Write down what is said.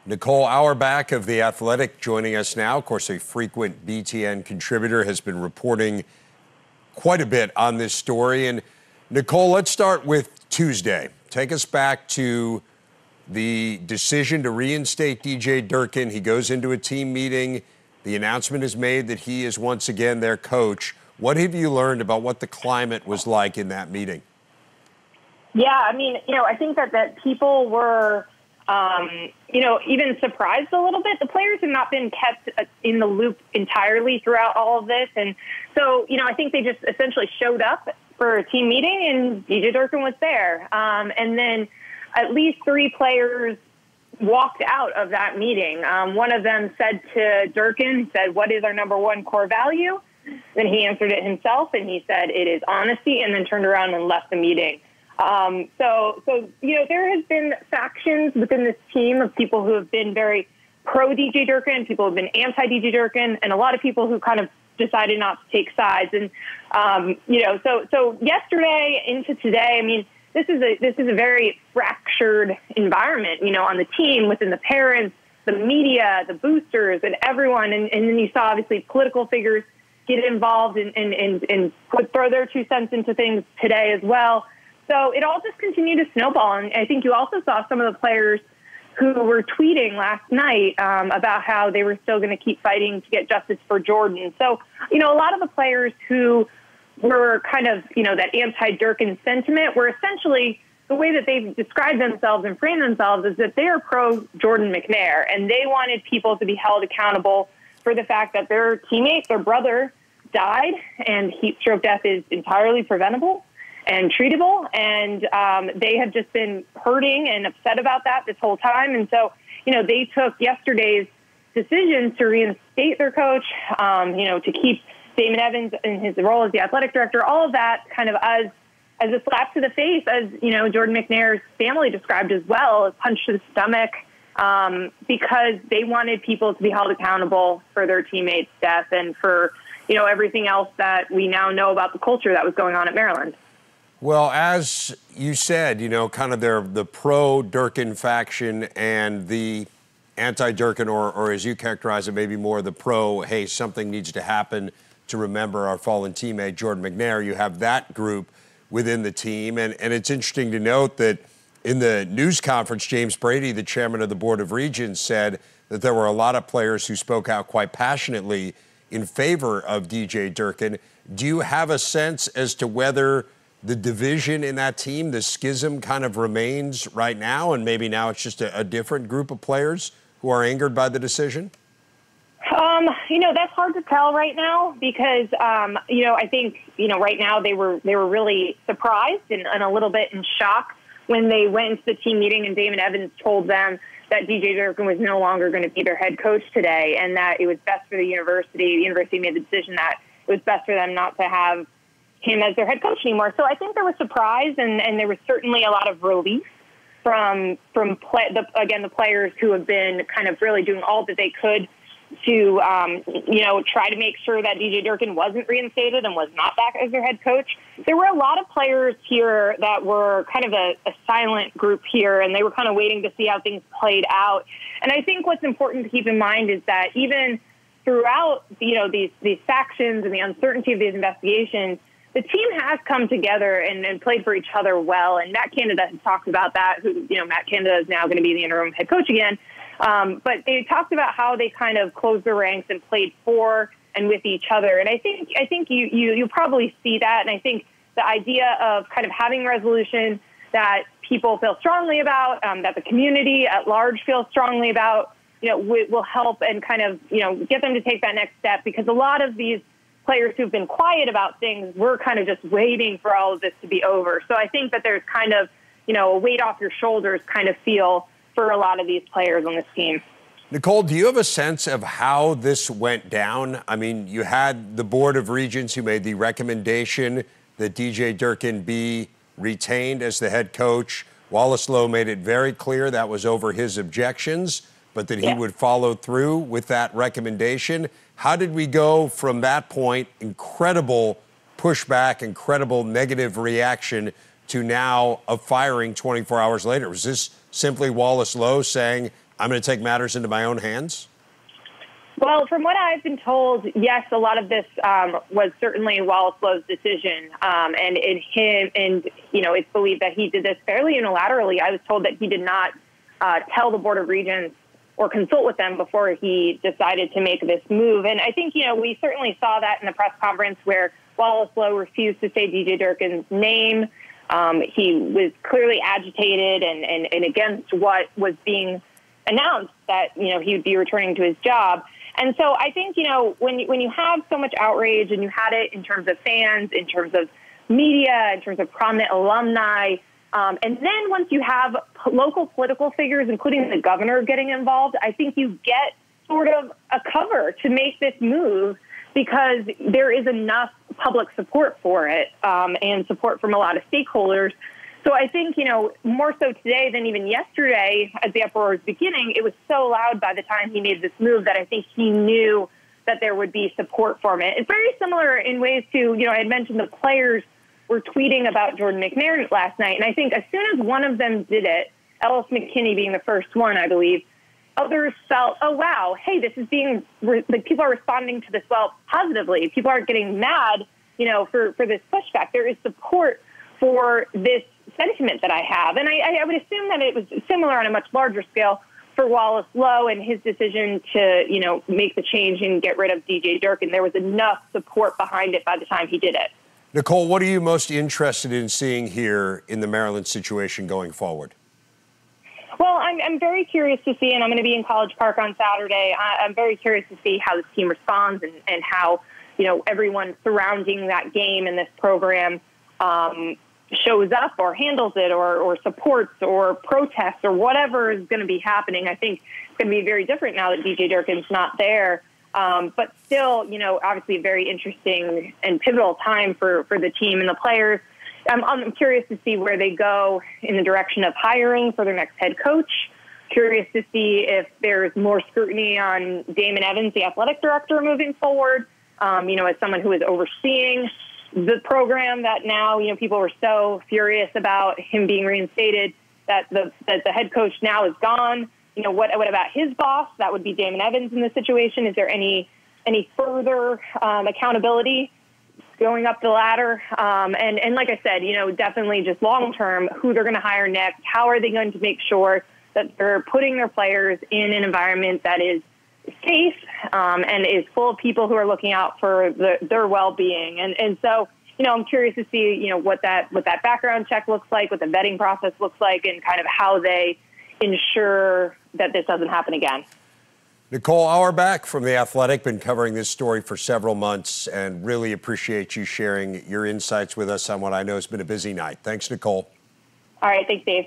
Nicole Auerbach of The Athletic joining us now. Of course, a frequent BTN contributor, has been reporting quite a bit on this story. And Nicole, let's start with Tuesday. Take us back to the decision to reinstate DJ Durkin. He goes into a team meeting. The announcement is made that he is once again their coach. What have you learned about what the climate was like in that meeting? Yeah, I mean, I think that people were, even surprised a little bit. The players have not been kept in the loop entirely throughout all of this. And so, I think they just essentially showed up for a team meeting and DJ Durkin was there. And then at least 3 players walked out of that meeting. One of them said to Durkin, "What is our number one core value?" Then he answered it himself and he said, "It is honesty," and then turned around and left the meeting. So there has been factions within this team of people who have been very pro DJ Durkin, people who have been anti DJ Durkin, and a lot of people who kind of decided not to take sides. And, so yesterday into today, I mean, this is a very fractured environment, on the team, within the parents, the media, the boosters, and everyone. And then you saw obviously political figures get involved and throw their 2 cents into things today as well. So it all just continued to snowball. And I think you also saw some of the players who were tweeting last night about how they were still going to keep fighting to get justice for Jordan. So, a lot of the players who were kind of, that anti-Durkin sentiment were essentially, the way that they've described themselves and framed themselves is that they are pro-Jordan McNair, and they wanted people to be held accountable for the fact that their teammate, their brother, died, and heat stroke death is entirely preventable and treatable, and they have just been hurting and upset about that this whole time. And so, they took yesterday's decision to reinstate their coach, to keep Damon Evans in his role as the athletic director, all of that kind of as a slap to the face, as, Jordan McNair's family described as well, a punch to the stomach, because they wanted people to be held accountable for their teammates' death and for, everything else that we now know about the culture that was going on at Maryland. Well, as you said, kind of the pro-Durkin faction and the anti-Durkin, or as you characterize it, maybe more the pro, hey, something needs to happen to remember our fallen teammate, Jordan McNair. You have that group within the team. And it's interesting to note that in the news conference, James Brady, the chairman of the Board of Regents, said that there were a lot of players who spoke out quite passionately in favor of DJ Durkin. Do you have a sense as to whether the division in that team, the schism, kind of remains right now, and maybe now it's just a different group of players who are angered by the decision? That's hard to tell right now because, I think, right now they were really surprised and a little bit in shock when they went to the team meeting and Damon Evans told them that DJ Durkin was no longer going to be their head coach today, and that it was best for the university. The university made the decision that it was best for them not to have him as their head coach anymore. So I think there was surprise, and there was certainly a lot of relief from the players who have been kind of really doing all that they could to, try to make sure that DJ Durkin wasn't reinstated and was not back as their head coach. There were a lot of players here that were kind of a silent group here, and they were kind of waiting to see how things played out. And I think what's important to keep in mind is that even throughout, these factions and the uncertainty of these investigations, the team has come together and played for each other well. And Matt Canada has talked about that. Matt Canada is now going to be the interim head coach again. But they talked about how they kind of closed their ranks and played for and with each other. And I think you probably see that. And I think the idea of kind of having resolution that people feel strongly about, that the community at large feels strongly about, will help and kind of, get them to take that next step, because a lot of these players who've been quiet about things, we're kind of just waiting for all of this to be over. So I think that there's kind of, a weight off your shoulders kind of feel for a lot of these players on this team. Nicole, do you have a sense of how this went down? I mean, you had the Board of Regents who made the recommendation that DJ Durkin be retained as the head coach. Wallace Lowe made it very clear that was over his objections, but that he would follow through with that recommendation. How did we go from that point, incredible pushback, incredible negative reaction, to now a firing 24 hours later? Was this simply Wallace Lowe saying, I'm going to take matters into my own hands? Well, from what I've been told, yes, a lot of this was certainly Wallace Lowe's decision, and it's believed that he did this fairly unilaterally. I was told that he did not tell the Board of Regents or consult with them before he decided to make this move. And I think, we certainly saw that in the press conference where Wallace Lowe refused to say DJ Durkin's name. He was clearly agitated and against what was being announced, that, he would be returning to his job. And so I think, when you have so much outrage, and you had it in terms of fans, in terms of media, in terms of prominent alumni, and then once you have local political figures, including the governor, getting involved, I think you get sort of a cover to make this move because there is enough public support for it, and support from a lot of stakeholders. So I think, more so today than even yesterday, as the uproar was beginning, it was so loud by the time he made this move that I think he knew that there would be support for it. It's very similar in ways to, I had mentioned the players were tweeting about Jordan McNair last night. And I think as soon as one of them did it, Ellis McKinney being the first one, I believe, others felt, oh, wow, hey, this is people are responding to this positively. People aren't getting mad, for this pushback. There is support for this sentiment that I have. And I would assume that it was similar on a much larger scale for Wallace Lowe and his decision to, make the change and get rid of DJ Durkin. There was enough support behind it by the time he did it. Nicole, what are you most interested in seeing here in the Maryland situation going forward? Well, I'm very curious to see, and I'm going to be in College Park on Saturday. I'm very curious to see how this team responds and how, everyone surrounding that game and this program shows up or handles it or supports or protests or whatever is going to be happening. I think it's going to be very different now that DJ Durkin's not there. But still, obviously a very interesting and pivotal time for the team and the players. I'm curious to see where they go in the direction of hiring for their next head coach. Curious to see if there's more scrutiny on Damon Evans, the athletic director, moving forward, as someone who is overseeing the program that now, people were so furious about him being reinstated that the head coach now is gone. What about his boss? That would be Damon Evans in this situation. Is there any further accountability going up the ladder? And like I said, definitely just long term, who they're going to hire next. How are they going to make sure that they're putting their players in an environment that is safe and is full of people who are looking out for their well-being? And so, I'm curious to see, what that background check looks like, what the vetting process looks like, and kind of how they ensure that this doesn't happen again. Nicole Auerbach from The Athletic, been covering this story for several months, and really appreciate you sharing your insights with us on what I know has been a busy night. Thanks, Nicole. All right. Thanks, Dave.